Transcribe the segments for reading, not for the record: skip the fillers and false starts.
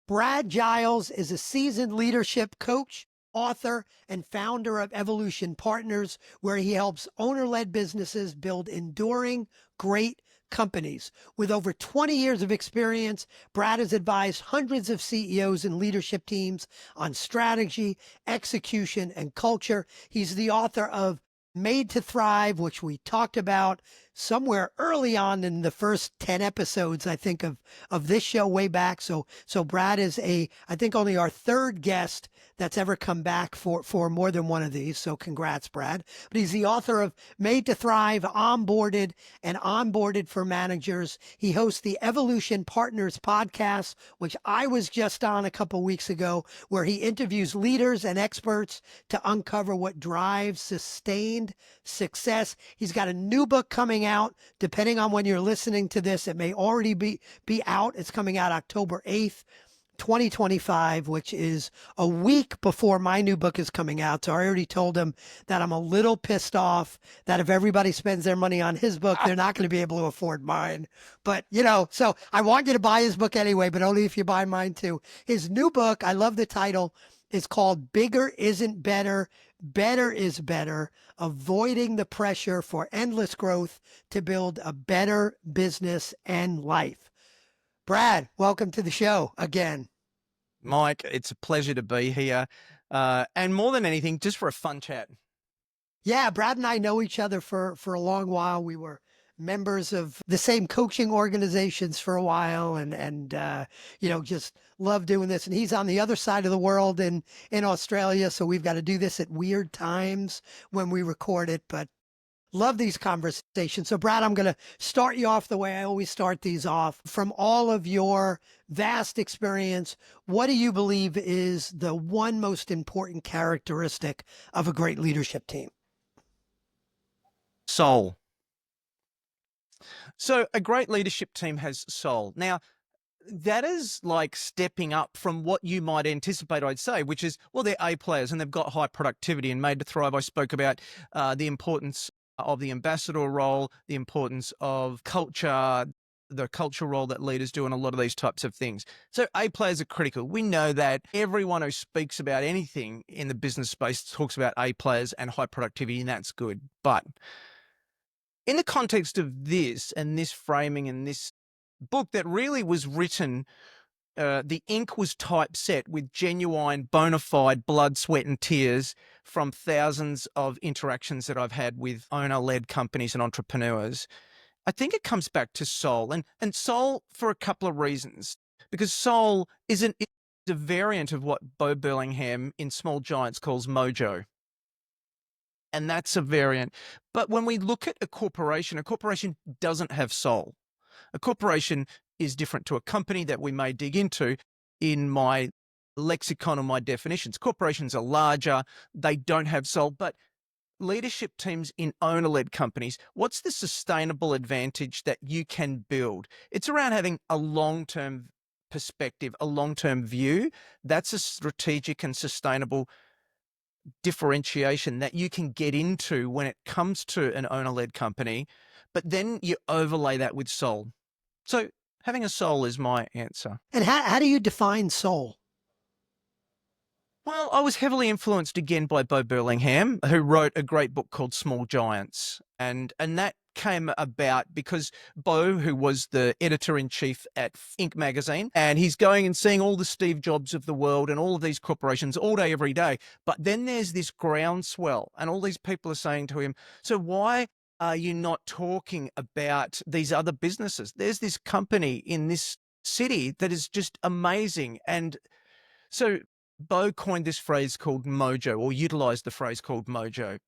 Brad Giles is a seasoned leadership coach, author, and founder of Evolution Partners, where he helps owner-led businesses build enduring, great companies. With over 20 years of experience, Brad has advised hundreds of CEOs and leadership teams on strategy, execution, and culture. He's the author of Made to Thrive, which we talked about somewhere early on in the first 10 episodes, I think, of this show way back. So Brad is I think only our third guest that's ever come back for more than one of these. So congrats, Brad. But he's the author of Made to Thrive, Onboarded, and Onboarded for Managers. He hosts the Evolution Partners podcast, which I was just on a couple weeks ago, where he interviews leaders and experts to uncover what drives sustained success. He's got a new book coming out. Depending on when you're listening to this, it may already be out. It's coming out October 8th. 2025, which is a week before my new book is coming out. So I already told him that I'm a little pissed off that if everybody spends their money on his book, they're not going to be able to afford mine. But, so I want you to buy his book anyway, but only if you buy mine too. His new book, I love the title, is called Bigger Isn't Better, Better is Better, Avoiding the Pressure for Endless Growth to Build a Better Business and Life. Brad, welcome to the show again. Mike, it's a pleasure to be here. And more than anything, just for a fun chat. Yeah, Brad and I know each other for a long while. We were members of the same coaching organizations for a while and just love doing this. And he's on the other side of the world in Australia. So we've got to do this at weird times when we record it. But love these conversations. So Brad, I'm going to start you off the way I always start these off. From all of your vast experience, what do you believe is the one most important characteristic of a great leadership team? Soul. So a great leadership team has soul. Now, that is like stepping up from what you might anticipate, I'd say, which is, well, they're A players and they've got high productivity. And Made to Thrive, I spoke about the importance of the ambassador role, the importance of culture, the cultural role that leaders do, and a lot of these types of things. So A players are critical. We know that everyone who speaks about anything in the business space talks about A players and high productivity, and that's good. But in the context of this and this framing and this book that really was written, the ink was typeset with genuine, bona fide blood, sweat, and tears from thousands of interactions that I've had with owner-led companies and entrepreneurs. I think it comes back to soul, and soul for a couple of reasons. Because soul is a variant of what Bo Burlingham in Small Giants calls mojo. And that's a variant. But when we look at a corporation doesn't have soul. A corporation is different to a company that we may dig into in my lexicon or my definitions. Corporations are larger, they don't have soul, but leadership teams in owner-led companies, what's the sustainable advantage that you can build? It's around having a long-term perspective, a long-term view. That's a strategic and sustainable differentiation that you can get into when it comes to an owner-led company, but then you overlay that with soul. So having a soul is my answer. And how do you define soul? Well, I was heavily influenced again by Bo Burlingham, who wrote a great book called Small Giants. And that came about because Bo, who was the editor-in-chief at Inc. magazine, and he's going and seeing all the Steve Jobs of the world and all of these corporations all day, every day. But then there's this groundswell, and all these people are saying to him, so why are you not talking about these other businesses? There's this company in this city that is just amazing. And so Bo coined this phrase called mojo, or utilized the phrase called mojo.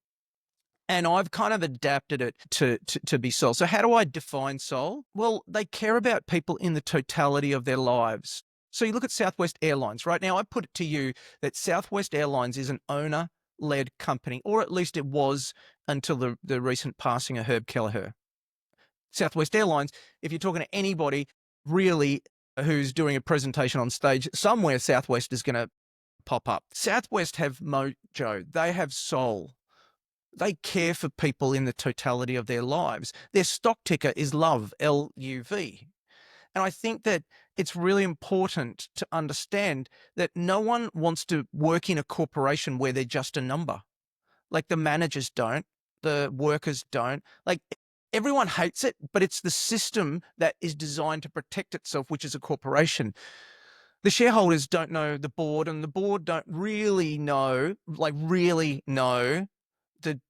And I've kind of adapted it to be soul. So how do I define soul? Well, they care about people in the totality of their lives. So you look at Southwest Airlines. Right now, I put it to you that Southwest Airlines is an owner-led company, or at least it was until the recent passing of Herb Kelleher. Southwest Airlines, if you're talking to anybody really who's doing a presentation on stage, somewhere Southwest is going to pop up. Southwest have mojo. They have soul. They care for people in the totality of their lives. Their stock ticker is LOVE, LUV. And I think that it's really important to understand that no one wants to work in a corporation where they're just a number. Like the managers don't, the workers don't. Like everyone hates it, but it's the system that is designed to protect itself, which is a corporation. The shareholders don't know the board, and the board don't really know, the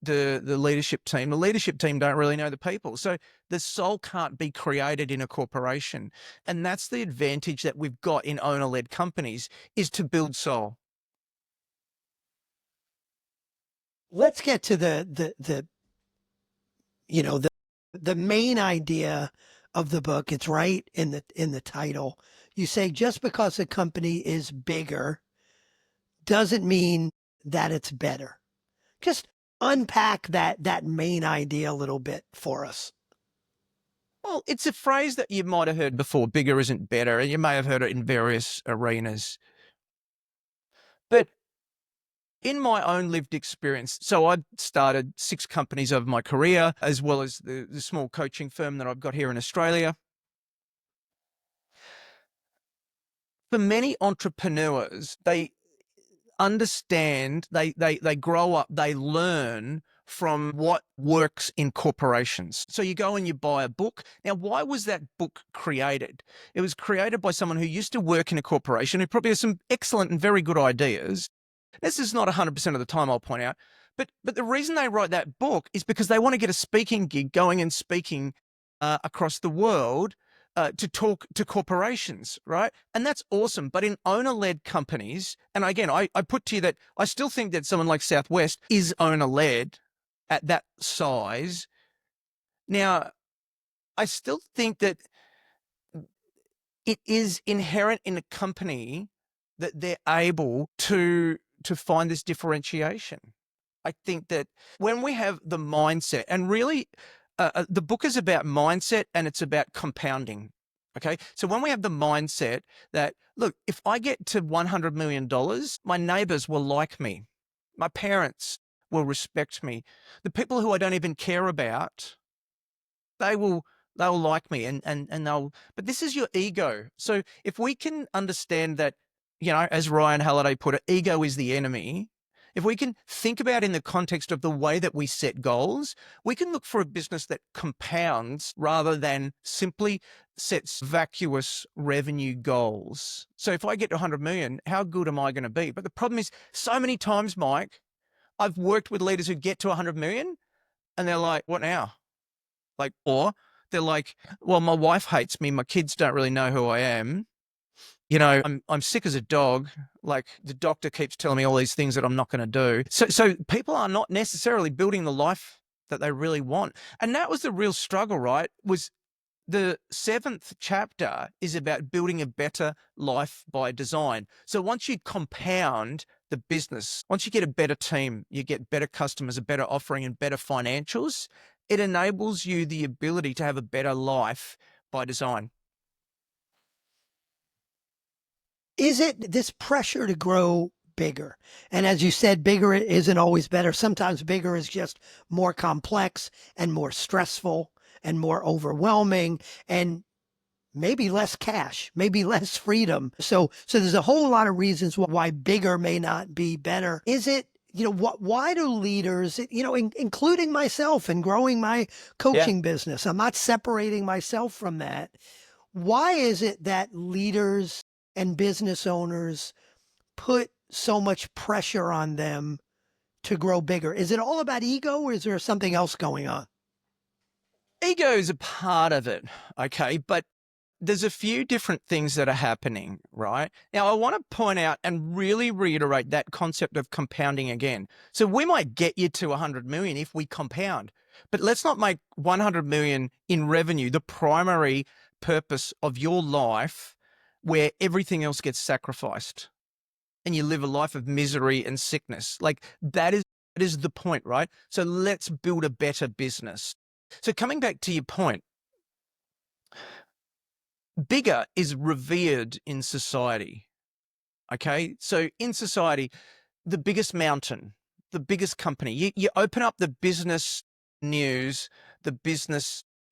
leadership team. The leadership team don't really know the people. So the soul can't be created in a corporation. And that's the advantage that we've got in owner-led companies, is to build soul. Let's get to the you know the main idea of the book. It's right in the title. You say just because a company is bigger doesn't mean that it's better. Just unpack that main idea a little bit for us. Well, it's a phrase that you might have heard before, bigger isn't better, and you may have heard it in various arenas. But in my own lived experience, so I've started 6 companies over my career, as well as the small coaching firm that I've got here in Australia. For many entrepreneurs, they understand, they grow up, they learn from what works in corporations. So you go and you buy a book. Now, why was that book created? It was created by someone who used to work in a corporation, who probably has some excellent and very good ideas. This is not 100% of the time, I'll point out. But the reason they write that book is because they want to get a speaking gig, going and speaking across the world to talk to corporations, right? And that's awesome. But in owner-led companies, and again, I put to you that I still think that someone like Southwest is owner-led at that size. Now, I still think that it is inherent in a company that they're able to find this differentiation. I think that when we have the mindset, and really the book is about mindset and it's about compounding. Okay. So when we have the mindset that, look, if I get to $100 million, my neighbors will like me. My parents will respect me. The people who I don't even care about, they'll like me, and but this is your ego. So if we can understand that, as Ryan Halliday put it, ego is the enemy. If we can think about in the context of the way that we set goals, we can look for a business that compounds rather than simply sets vacuous revenue goals. So if I get to 100 million, how good am I going to be? But the problem is, so many times, Mike, I've worked with leaders who get to 100 million and they're like, what now? Or they're like, well, my wife hates me. My kids don't really know who I am. I'm sick as a dog. Like the doctor keeps telling me all these things that I'm not going to do. So people are not necessarily building the life that they really want. And that was the real struggle, right? Was the 7th chapter is about building a better life by design. So once you compound the business, once you get a better team, you get better customers, a better offering, and better financials, it enables you the ability to have a better life by design. Is it this pressure to grow bigger? And as you said, bigger isn't always better. Sometimes bigger is just more complex and more stressful and more overwhelming and maybe less cash, maybe less freedom. So there's a whole lot of reasons why bigger may not be better. Is it, why do leaders, including myself and growing my coaching business, I'm not separating myself from that. Why is it that leaders and business owners put so much pressure on them to grow bigger? Is it all about ego, or is there something else going on? Ego is a part of it, okay? But there's a few different things that are happening, right? Now, I want to point out and really reiterate that concept of compounding again. So we might get you to 100 million if we compound, but let's not make 100 million in revenue the primary purpose of your life, where everything else gets sacrificed and you live a life of misery and sickness. Like that is the point, right? So let's build a better business. So coming back to your point, bigger is revered in society. Okay. So in society, the biggest mountain, the biggest company, you open up the business news,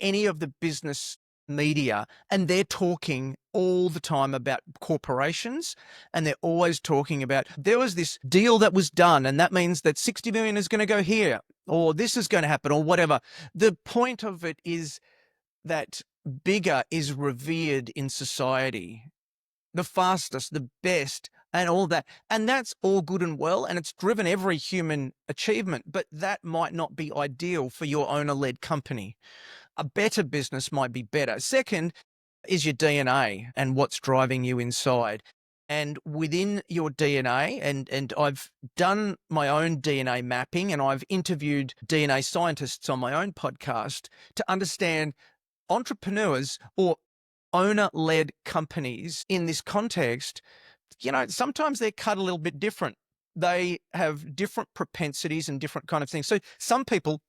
any of the business media, and they're talking all the time about corporations, and they're always talking about there was this deal that was done, and that means that 60 million is going to go here, or this is going to happen, or whatever. The point of it is that bigger is revered in society, the fastest, the best, and all that. And that's all good and well, and it's driven every human achievement, but that might not be ideal for your owner-led company. A better business might be better. Second is your DNA and what's driving you inside. And within your DNA, and I've done my own DNA mapping, and I've interviewed DNA scientists on my own podcast to understand entrepreneurs or owner-led companies in this context. Sometimes they're cut a little bit different. They have different propensities and different kind of things. So some people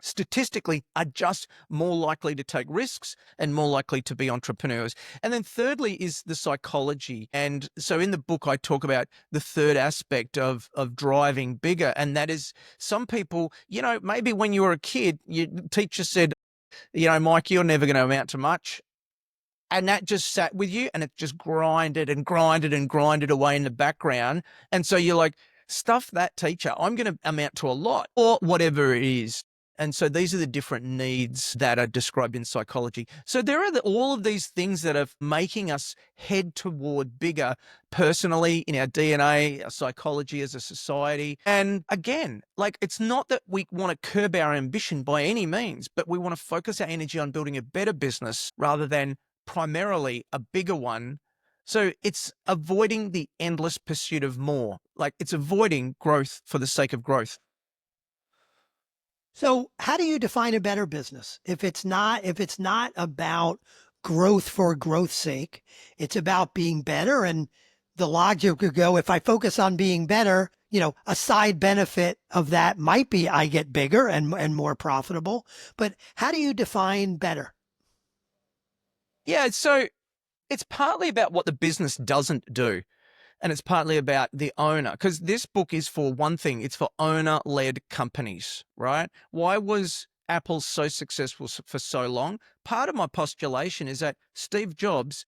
statistically are just more likely to take risks and more likely to be entrepreneurs. And then thirdly is the psychology. And so in the book, I talk about the third aspect of driving bigger. And that is some people, maybe when you were a kid, your teacher said, Mike, you're never going to amount to much. And that just sat with you, and it just grinded and grinded and grinded away in the background. And so you're like, stuff that teacher, I'm going to amount to a lot, or whatever it is. And so these are the different needs that are described in psychology. So there are all of these things that are making us head toward bigger personally in our DNA, our psychology as a society. And again, it's not that we want to curb our ambition by any means, but we want to focus our energy on building a better business rather than primarily a bigger one. So it's avoiding the endless pursuit of more. It's avoiding growth for the sake of growth. So how do you define a better business? If it's not about growth for growth's sake, it's about being better. And the logic could go, if I focus on being better, a side benefit of that might be I get bigger and more profitable. But how do you define better? Yeah, so it's partly about what the business doesn't do. And it's partly about the owner, because this book is for one thing, it's for owner-led companies, right? Why was Apple so successful for so long? Part of my postulation is that Steve Jobs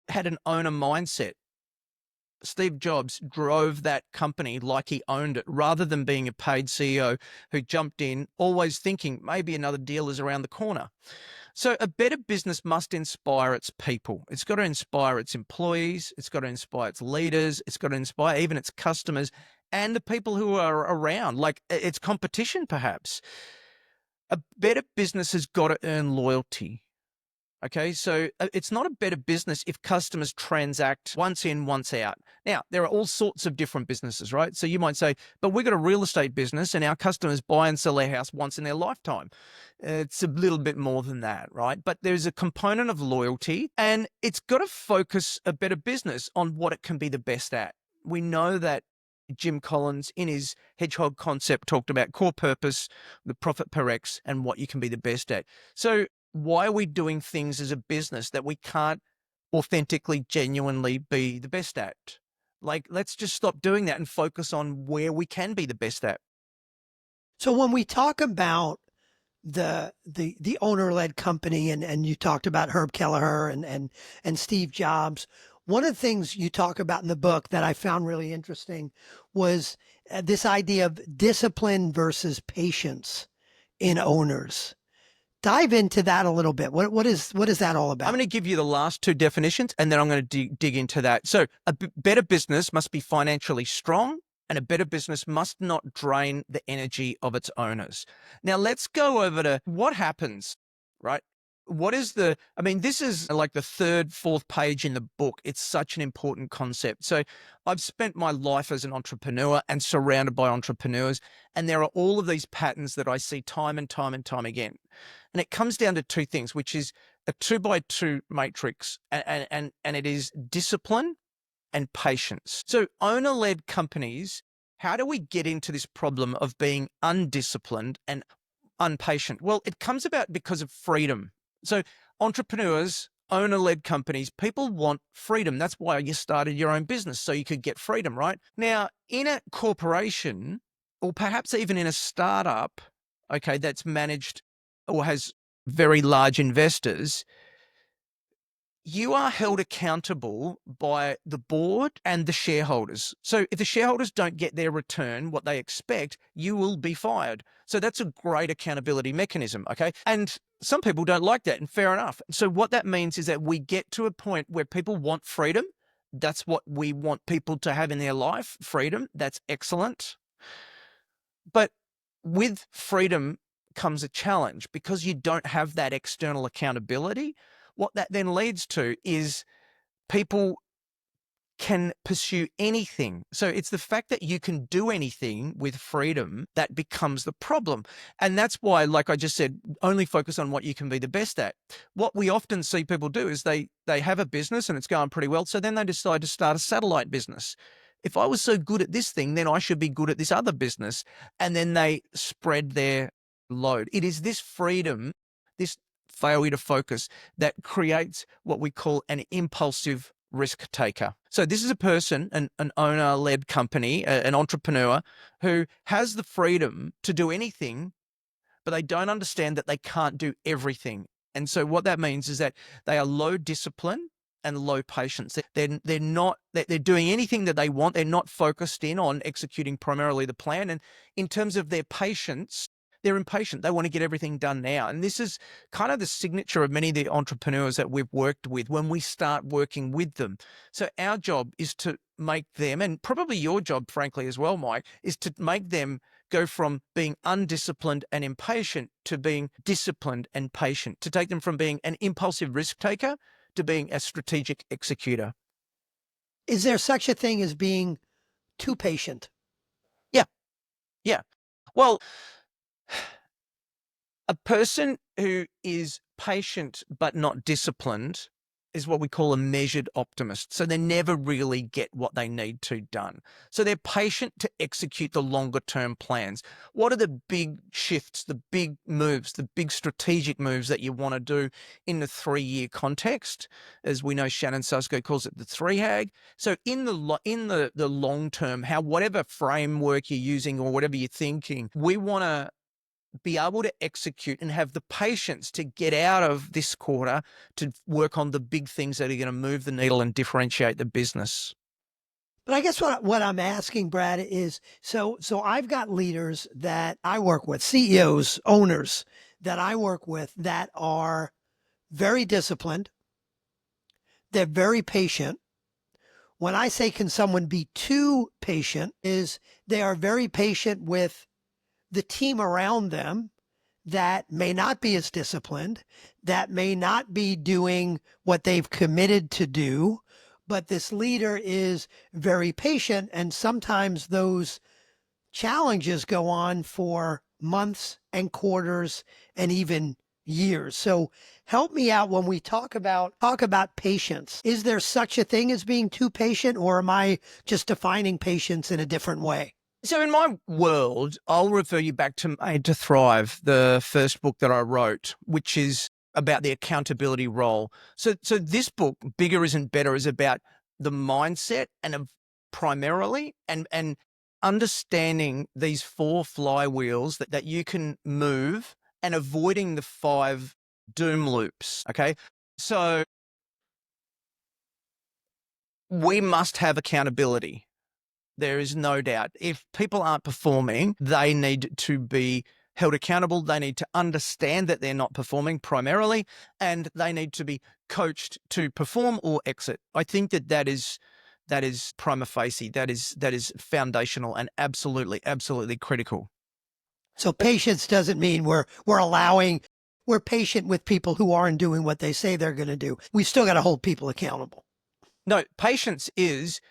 had an owner mindset. Steve Jobs drove that company like he owned it, rather than being a paid CEO who jumped in, always thinking maybe another deal is around the corner. So a better business must inspire its people. It's got to inspire its employees. It's got to inspire its leaders. It's got to inspire even its customers and the people who are around, its competition, perhaps. A better business has got to earn loyalty. Okay, so it's not a better business if customers transact once in, once out. Now, there are all sorts of different businesses, right? So you might say, but we've got a real estate business and our customers buy and sell their house once in their lifetime. It's a little bit more than that, right? But there's a component of loyalty, and it's got to focus a better business on what it can be the best at. We know that Jim Collins, in his hedgehog concept, talked about core purpose, the profit per X, and what you can be the best at. So why are we doing things as a business that we can't authentically, genuinely be the best at? Let's just stop doing that and focus on where we can be the best at. So when we talk about the owner-led company, and you talked about Herb Kelleher and Steve Jobs, one of the things you talk about in the book that I found really interesting was this idea of discipline versus patience in owners. Dive into that a little bit. What is that all about? I'm going to give you the last two definitions, and then I'm going to dig into that. So a better business must be financially strong, and a better business must not drain the energy of its owners. Now let's go over to what happens, right? This is like the third, fourth page in the book. It's such an important concept. So I've spent my life as an entrepreneur and surrounded by entrepreneurs, and there are all of these patterns that I see time and time and time again. And it comes down to two things, which is a 2x2 matrix, and it is discipline and patience. So owner-led companies, how do we get into this problem of being undisciplined and impatient? Well, it comes about because of freedom. So entrepreneurs, owner-led companies, people want freedom. That's why you started your own business, so you could get freedom, right? Now, in a corporation, or perhaps even in a startup, okay, that's managed or has very large investors, you are held accountable by the board and the shareholders. So if the shareholders don't get their return, what they expect, you will be fired. So that's a great accountability mechanism, okay? And some people don't like that, and fair enough. So what that means is that we get to a point where people want freedom. That's what we want people to have in their life, freedom. That's excellent. But with freedom comes a challenge because you don't have that external accountability. What that then leads to is people can pursue anything. So it's the fact that you can do anything with freedom that becomes the problem. And that's why, like I just said, only focus on what you can be the best at. What we often see people do is they have a business and it's going pretty well. So then they decide to start a satellite business. If I was so good at this thing, then I should be good at this other business. And then they spread their load. It is this freedom, this failure to focus that creates what we call an impulsive risk taker. So this is a person, an owner-led company, an entrepreneur who has the freedom to do anything, but they don't understand that they can't do everything. And so what that means is that they are low discipline and low patience. They're doing anything that they want. They're not focused in on executing primarily the plan. And in terms of their patience, they're impatient. They want to get everything done now. And this is kind of the signature of many of the entrepreneurs that we've worked with when we start working with them. So our job is to make them, and probably your job, frankly, as well, Mike, is to make them go from being undisciplined and impatient to being disciplined and patient, to take them from being an impulsive risk taker to being a strategic executor. Is there such a thing as being too patient? Yeah. Yeah. Well, a person who is patient but not disciplined is what we call a measured optimist. So they never really get what they need to done. So they're patient to execute the longer term plans. What are the big shifts, the big moves, the big strategic moves that you want to do in the 3-year context? As we know, Shannon Susko calls it the 3-hag. So in the long term, whatever framework you're using or whatever you're thinking, we want to be able to execute and have the patience to get out of this quarter to work on the big things that are going to move the needle and differentiate the business. But I guess what I'm asking, Brad, is so I've got leaders that I work with, CEOs, owners that I work with that are very disciplined. They're very patient. When I say can someone be too patient, is they are very patient with the team around them that may not be as disciplined, that may not be doing what they've committed to do, but this leader is very patient. And sometimes those challenges go on for months and quarters and even years. So help me out when we talk about patience. Is there such a thing as being too patient, or am I just defining patience in a different way? So in my world, I'll refer you back to Made to Thrive, the first book that I wrote, which is about the accountability role. So this book, Bigger Isn't Better, is about the mindset and primarily and understanding these 4 flywheels that you can move and avoiding the 5 doom loops. Okay. So we must have accountability. There is no doubt. If people aren't performing, they need to be held accountable. They need to understand that they're not performing primarily, and they need to be coached to perform or exit. I think that is prima facie. That is foundational and absolutely critical. So patience doesn't mean we're patient with people who aren't doing what they say they're going to do. We still got to hold people accountable. No, patience is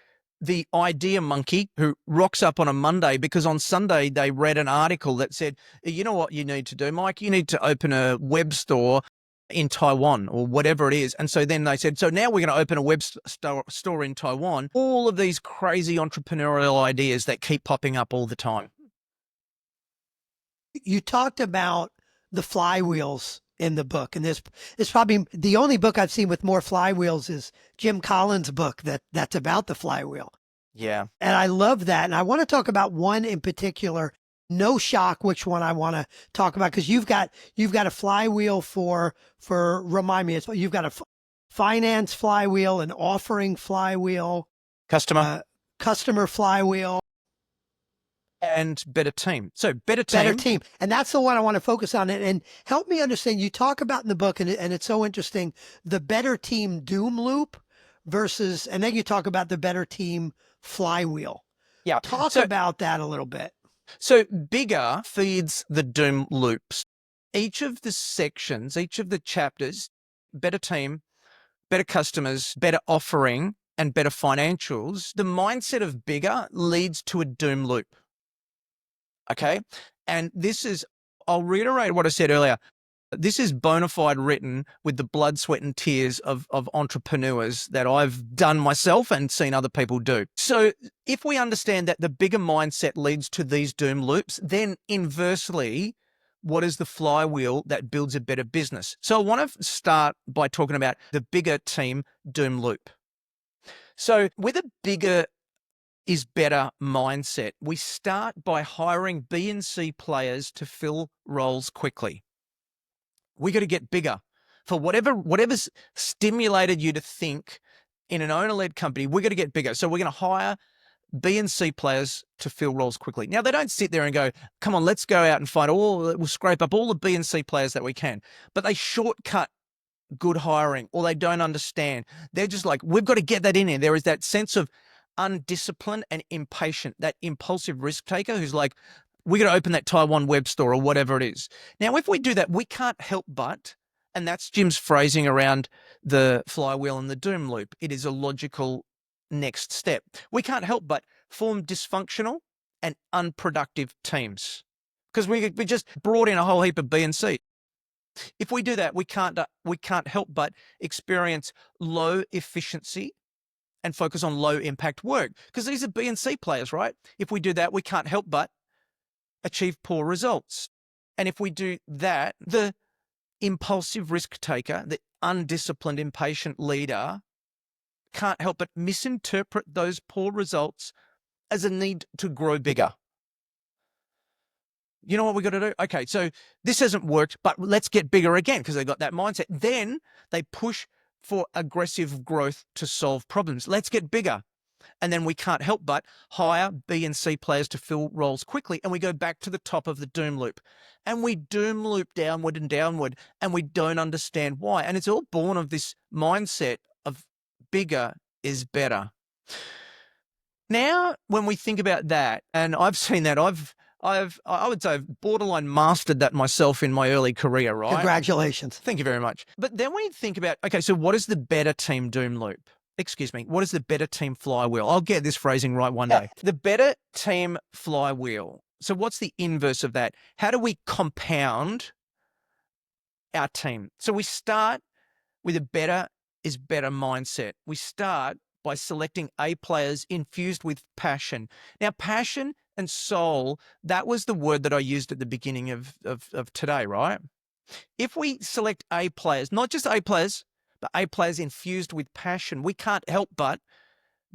the idea monkey who rocks up on a Monday because on Sunday they read an article that said, you know what you need to do, Mike? You need to open a web store in Taiwan or whatever it is. And so then they said, so now we're going to open a web store in Taiwan. All of these crazy entrepreneurial ideas that keep popping up all the time. You talked about the flywheels in the book, and this is probably the only book I've seen with more flywheels is Jim Collins' book that's about the flywheel. Yeah. And I love that. And I want to talk about one in particular. No shock which one I want to talk about, because you've got a flywheel for remind me, you've got finance flywheel, an offering flywheel, Customer customer flywheel, and better team. So better better team. team. And that's the one I want to focus on. And help me understand, you talk about in the book, and it's so interesting, the better team doom loop versus, and then you talk about the better team flywheel. Yeah. Talk So, about that a little bit. so bigger feeds the doom loops. Each of the sections, each of the chapters, better team, better customers, better offering, and better financials, the mindset of bigger leads to a doom loop. Okay. And this is, I'll reiterate what I said earlier. This is bona fide written with the blood, sweat, and tears of entrepreneurs that I've done myself and seen other people do. So if we understand that the bigger mindset leads to these doom loops, then inversely, what is the flywheel that builds a better business? So I want to start by talking about the bigger team doom loop. So with a bigger is better mindset, we start by hiring B and C players to fill roles quickly. We got to get bigger. For whatever's stimulated you to think in an owner-led company, we got to get bigger. So we're going to hire B and C players to fill roles quickly. Now, they don't sit there and go, come on, let's go out and find we'll scrape up all the B and C players that we can. But they shortcut good hiring, or they don't understand. They're just like, we've got to get that in there. There is that sense of undisciplined and impatient, that impulsive risk taker who's like, we got to open that Taiwan web store or whatever it is. Now, if we do that, we can't help but, and that's Jim's phrasing around the flywheel and the doom loop. It is a logical next step. We can't help but form dysfunctional and unproductive teams because we just brought in a whole heap of B and C. If we do that, we can't help but experience low efficiency and focus on low impact work because these are B and C players, right? If we do that, we can't help but achieve poor results. And if we do that, the impulsive risk taker, the undisciplined, impatient leader can't help but misinterpret those poor results as a need to grow bigger. You know what we got to do? Okay, so this hasn't worked, but let's get bigger again because they got that mindset. Then they push for aggressive growth to solve problems. Let's get bigger. And then we can't help but hire B and C players to fill roles quickly. And we go back to the top of the doom loop. And we doom loop downward and downward, and we don't understand why. And it's all born of this mindset of bigger is better. Now, when we think about that, and I've seen that, I would say I've borderline mastered that myself in my early career, right? Congratulations. Thank you very much. But then we think about, okay, so what is the better team doom loop? Excuse me, what is the better team flywheel? I'll get this phrasing right one day. The better team flywheel. So what's the inverse of that? How do we compound our team? So we start with a better is better mindset. We start by selecting A players infused with passion. Now, passion and soul, that was the word that I used at the beginning of today, right? If we select A players, not just A players, but A players infused with passion, we can't help but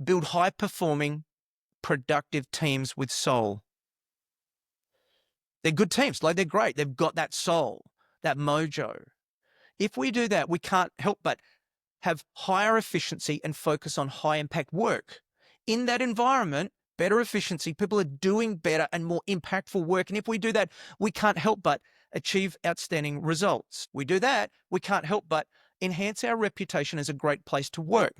build high-performing, productive teams with soul. They're good teams, like they're great. They've got that soul, that mojo. If we do that, we can't help but have higher efficiency and focus on high-impact work. In that environment, better efficiency, people are doing better and more impactful work. And if we do that, we can't help but achieve outstanding results. We do that, we can't help but enhance our reputation as a great place to work.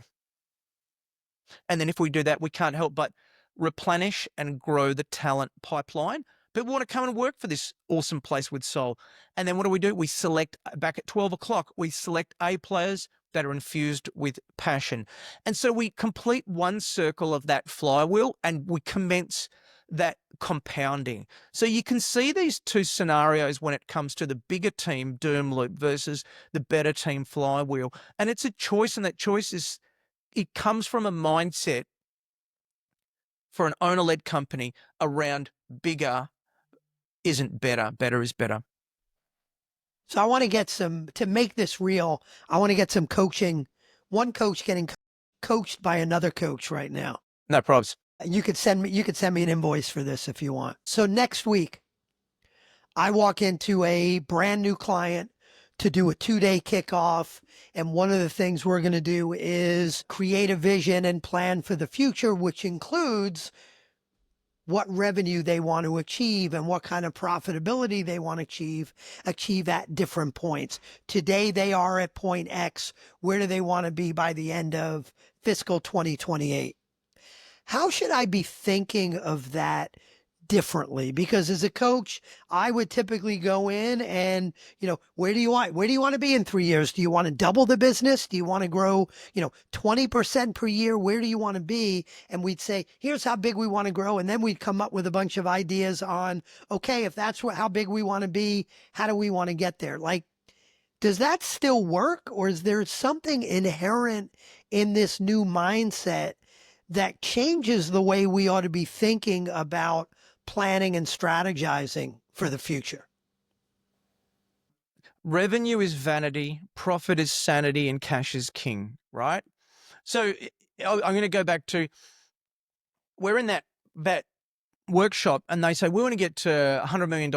And then if we do that, we can't help but replenish and grow the talent pipeline. People want to come and work for this awesome place with soul. And then what do? We select, back at 12 o'clock, we select A players that are infused with passion. And so we complete one circle of that flywheel and we commence that compounding. So you can see these two scenarios when it comes to the bigger team doom loop versus the better team flywheel. And it's a choice, and that choice is, it comes from a mindset for an owner-led company around bigger isn't better, better is better. So I want to get to make this real, I want to get some coaching, one coach getting coached by another coach right now. No probs. You could send me an invoice for this if you want. So next week, I walk into a brand new client, to do a 2-day kickoff. And one of the things we're going to do is create a vision and plan for the future, which includes what revenue they want to achieve and what kind of profitability they want to achieve at different points. Today, they are at point X. Where do they want to be by the end of fiscal 2028? How should I be thinking of that differently? Because as a coach, I would typically go in and, where do you want to be in 3 years? Do you want to double the business? Do you want to grow, 20% per year? Where do you want to be? And we'd say, here's how big we want to grow. And then we'd come up with a bunch of ideas on, okay, if that's how big we want to be, how do we want to get there? Like, does that still work? Or is there something inherent in this new mindset that changes the way we ought to be thinking about planning and strategizing for the future? Revenue is vanity, profit is sanity, and cash is king, right? So I'm going to go back to, we're in that workshop and they say, we want to get to $100 million.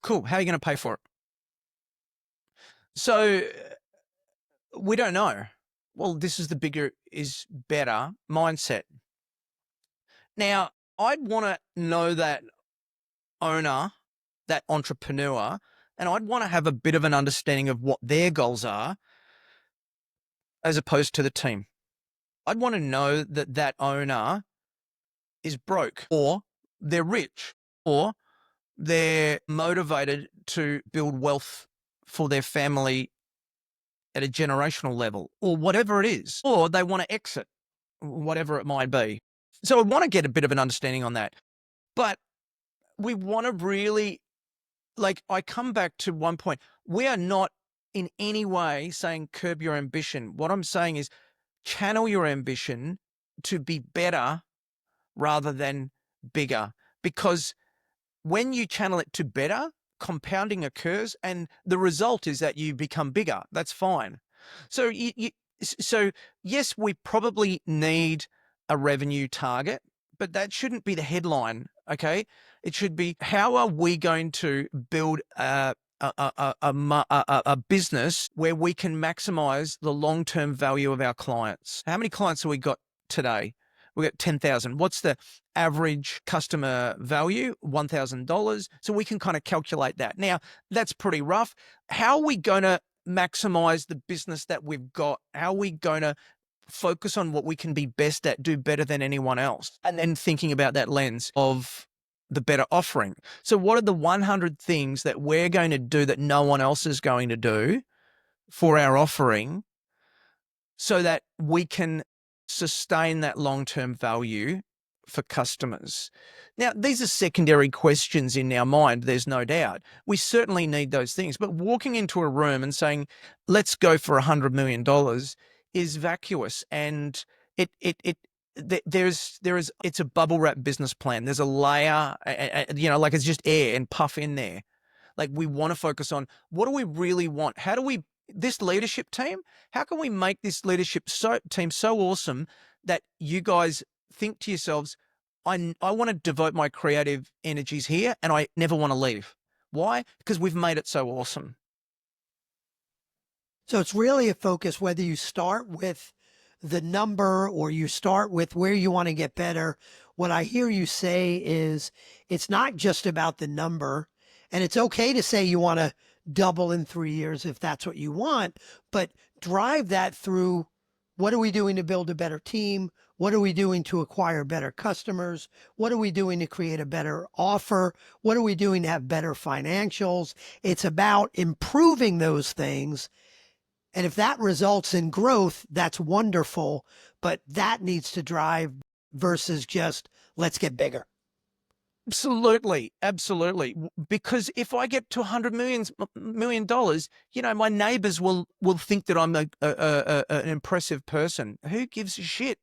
Cool. How are you going to pay for it? So we don't know. Well, this is the bigger is better mindset. Now, I'd want to know that owner, that entrepreneur, and I'd want to have a bit of an understanding of what their goals are as opposed to the team. I'd want to know that that owner is broke, or they're rich, or they're motivated to build wealth for their family at a generational level, or whatever it is, or they want to exit, whatever it might be. So I want to get a bit of an understanding on that. But we want to really, I come back to one point. We are not in any way saying curb your ambition. What I'm saying is channel your ambition to be better rather than bigger. Because when you channel it to better, compounding occurs, and the result is that you become bigger. That's fine. So so yes, we probably need a revenue target, but that shouldn't be the headline. Okay, it should be, how are we going to build a business where we can maximize the long-term value of our clients? How many clients have we got today? We got 10,000. What's the average customer value? $1,000. So we can kind of calculate that. Now, that's pretty rough. How are we going to maximize the business that we've got? How are we going to focus on what we can be best at, do better than anyone else? And then thinking about that lens of the better offering. So what are the 100 things that we're going to do that no one else is going to do for our offering, so that we can sustain that long-term value for customers? Now, these are secondary questions in our mind, there's no doubt. We certainly need those things, but walking into a room and saying, let's go for $100 million is vacuous, and it's a bubble wrap business plan. There's a layer, it's just air and puff in there. Like, we want to focus on, what do we really want? How do we, this leadership team, how can we make this leadership team so awesome that you guys think to yourselves, I want to devote my creative energies here and I never want to leave. Why? Because we've made it so awesome. So it's really a focus, whether you start with the number or you start with where you want to get better. What I hear you say is it's not just about the number, and it's okay to say you want to double in 3 years if that's what you want, but drive that through, what are we doing to build a better team? What are we doing to acquire better customers? What are we doing to create a better offer? What are we doing to have better financials? It's about improving those things. And if that results in growth, that's wonderful, but that needs to drive versus just, let's get bigger. Absolutely. Absolutely. Because if I get to $100 million, my neighbors will think that I'm an impressive person. Who gives a shit?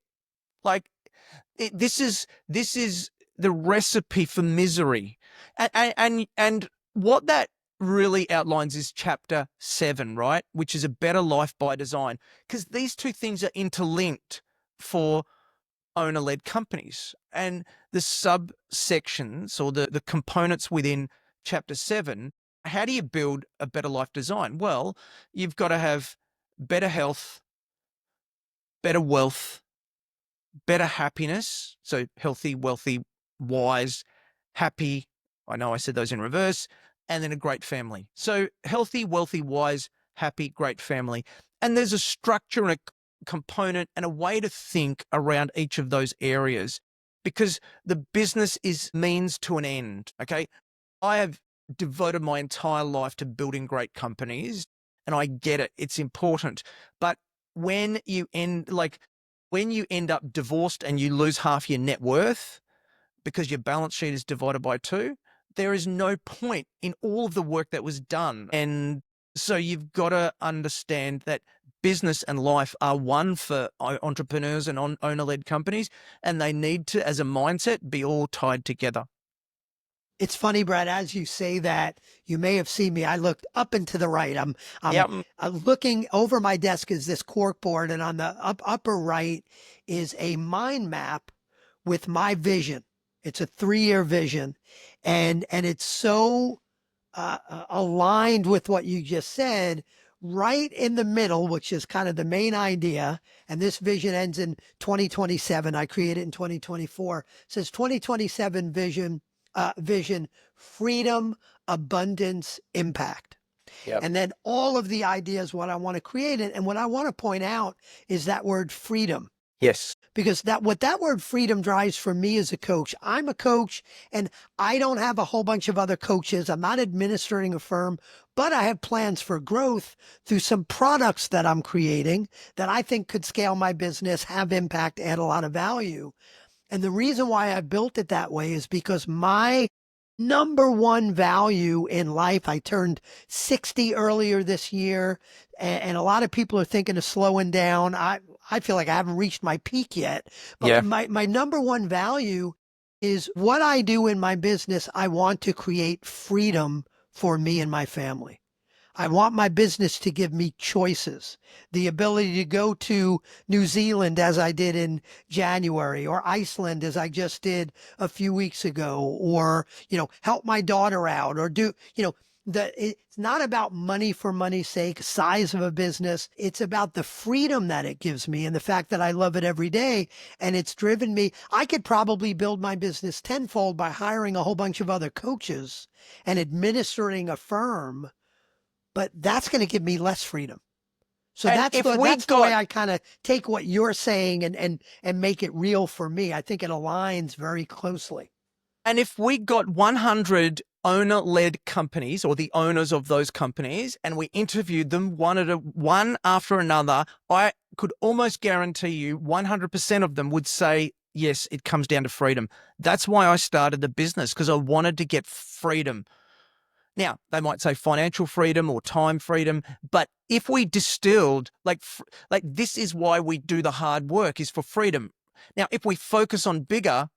This is the recipe for misery. And what that really outlines is chapter 7, right? Which is a better life by design. Because these two things are interlinked for owner-led companies. And the subsections, or the components within chapter 7, how do you build a better life design? Well, you've got to have better health, better wealth, better happiness. So healthy, wealthy, wise, happy. I know I said those in reverse. And then a great family. So healthy, wealthy, wise, happy, great family. And there's a structure and a component and a way to think around each of those areas, because the business is means to an end. Okay. I have devoted my entire life to building great companies, and I get it. It's important. But when you end up divorced and you lose half your net worth because your balance sheet is divided by two, there is no point in all of the work that was done. And so you've got to understand that business and life are one for entrepreneurs and owner-led companies, and they need to, as a mindset, be all tied together. It's funny, Brad, as you say that, you may have seen me. I looked up and to the right. I'm Yep. looking over my desk is this cork board, and on the upper right is a mind map with my vision. It's a 3-year vision, and it's so aligned with what you just said. Right in the middle, which is kind of the main idea, and this vision ends in 2027. I created it in 2024. It says 2027 vision, freedom, abundance, impact. Yep. And then all of the ideas, what I want to create. And what I want to point out is that word freedom. Yes. Because what that word freedom drives for me as a coach. I'm a coach, and I don't have a whole bunch of other coaches. I'm not administering a firm, but I have plans for growth through some products that I'm creating that I think could scale my business, have impact, add a lot of value. And the reason why I built it that way is because my number one value in life, I turned 60 earlier this year, and a lot of people are thinking of slowing down. I feel like I haven't reached my peak yet, but Yeah. my number one value is what I do in my business. I want to create freedom for me and my family. I want my business to give me choices, the ability to go to New Zealand as I did in January, or Iceland as I just did a few weeks ago, or, help my daughter out, or it's not about money for money's sake, size of a business. It's about the freedom that it gives me and the fact that I love it every day. And it's driven me. I could probably build my business tenfold by hiring a whole bunch of other coaches and administering a firm, but that's going to give me less freedom. So And that's if the we that's the way got I kind of take what you're saying and make it real for me. I think it aligns very closely. And if we got 100 owner-led companies, or the owners of those companies, and we interviewed them one after another, I could almost guarantee you 100% of them would say, yes, it comes down to freedom. That's why I started the business, because I wanted to get freedom. Now, they might say financial freedom or time freedom, but if we distilled, like this is why we do the hard work, is for freedom. Now, if we focus on bigger,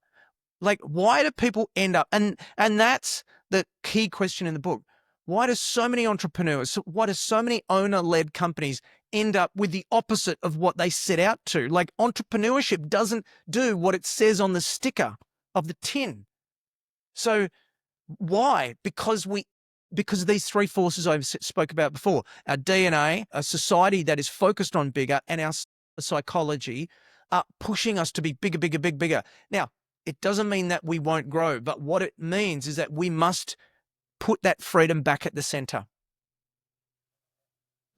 like, why do people end up, and that's the key question in the book. Why do so many entrepreneurs, why do so many owner-led companies end up with the opposite of what they set out to? Like, entrepreneurship doesn't do what it says on the sticker of the tin. So why? Because of these three forces I spoke about before: our DNA, a society that is focused on bigger, and our psychology are pushing us to be bigger, bigger, bigger. Now, it doesn't mean that we won't grow, but what it means is that we must put that freedom back at the center.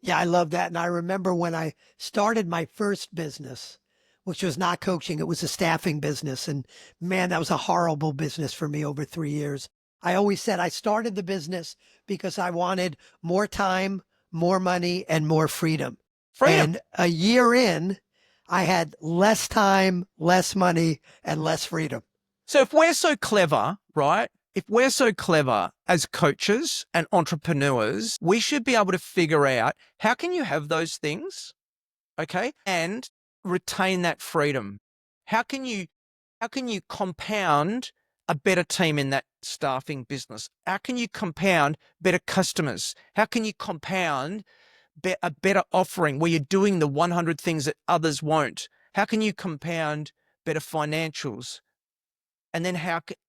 Yeah, I love that. And I remember when I started my first business, which was not coaching, it was a staffing business. And man, that was a horrible business for me over 3 years. I always said I started the business because I wanted more time, more money, and more freedom. Freedom. And a year in, I had less time, less money, and less freedom. So if we're so clever, right? If we're so clever as coaches and entrepreneurs, we should be able to figure out, how can you have those things, okay, and retain that freedom? How can you compound a better team in that staffing business? How can you compound better customers? How can you compound a better offering where you're doing the 100 things that others won't? How can you compound better financials? And then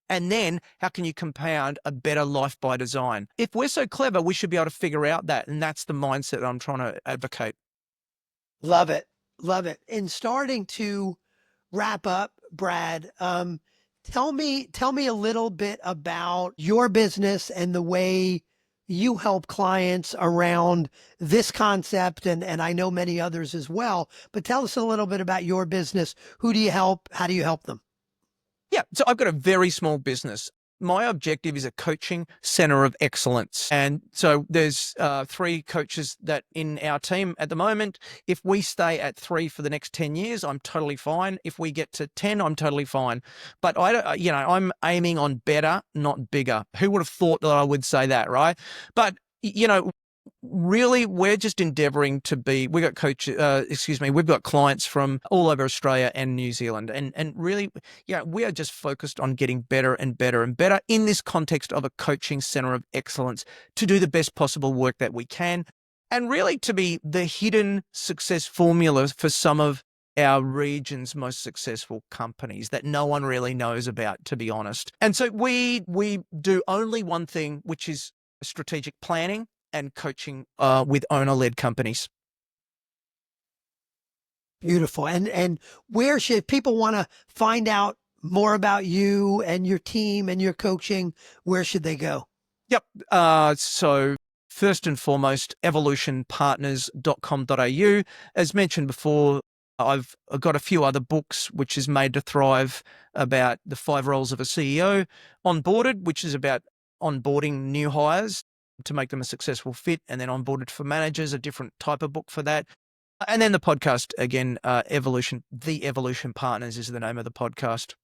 And then how can you compound a better life by design? If we're so clever, we should be able to figure out that. And that's the mindset that I'm trying to advocate. Love it. Love it. In starting to wrap up, Brad, tell me a little bit about your business and the way you help clients around this concept. And I know many others as well, but tell us a little bit about your business. Who do you help? How do you help them? Yeah. So I've got a very small business. My objective is a coaching center of excellence. And so there's 3 coaches that in our team at the moment. If we stay at 3 for the next 10 years, I'm totally fine. If we get to 10, I'm totally fine. But I'm aiming on better, not bigger. Who would have thought that I would say that, right? But, really, we're just endeavoring to be, we've got clients from all over Australia and New Zealand. And really, we are just focused on getting better and better and better in this context of a coaching center of excellence to do the best possible work that we can. And really to be the hidden success formula for some of our region's most successful companies that no one really knows about, to be honest. And so we do only one thing, which is strategic planning and coaching with owner-led companies. Beautiful. And where should, if people want to find out more about you and your team and your coaching, where should they go? Yep. So first and foremost, evolutionpartners.com.au. As mentioned before, I've got a few other books, which is Made to Thrive, about the 5 roles of a CEO, Onboarded, which is about onboarding new hires to make them a successful fit, and then Onboarded for Managers, a different type of book for that. And then the podcast, again, The Evolution Partners is the name of the podcast.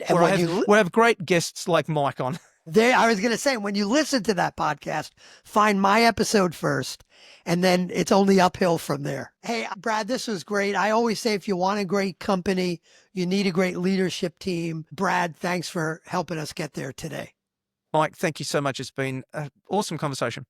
And Where I have great guests like Mike on. I was going to say, when you listen to that podcast, find my episode first, and then it's only uphill from there. Hey, Brad, this was great. I always say, if you want a great company, you need a great leadership team. Brad, thanks for helping us get there today. Mike, thank you so much. It's been an awesome conversation.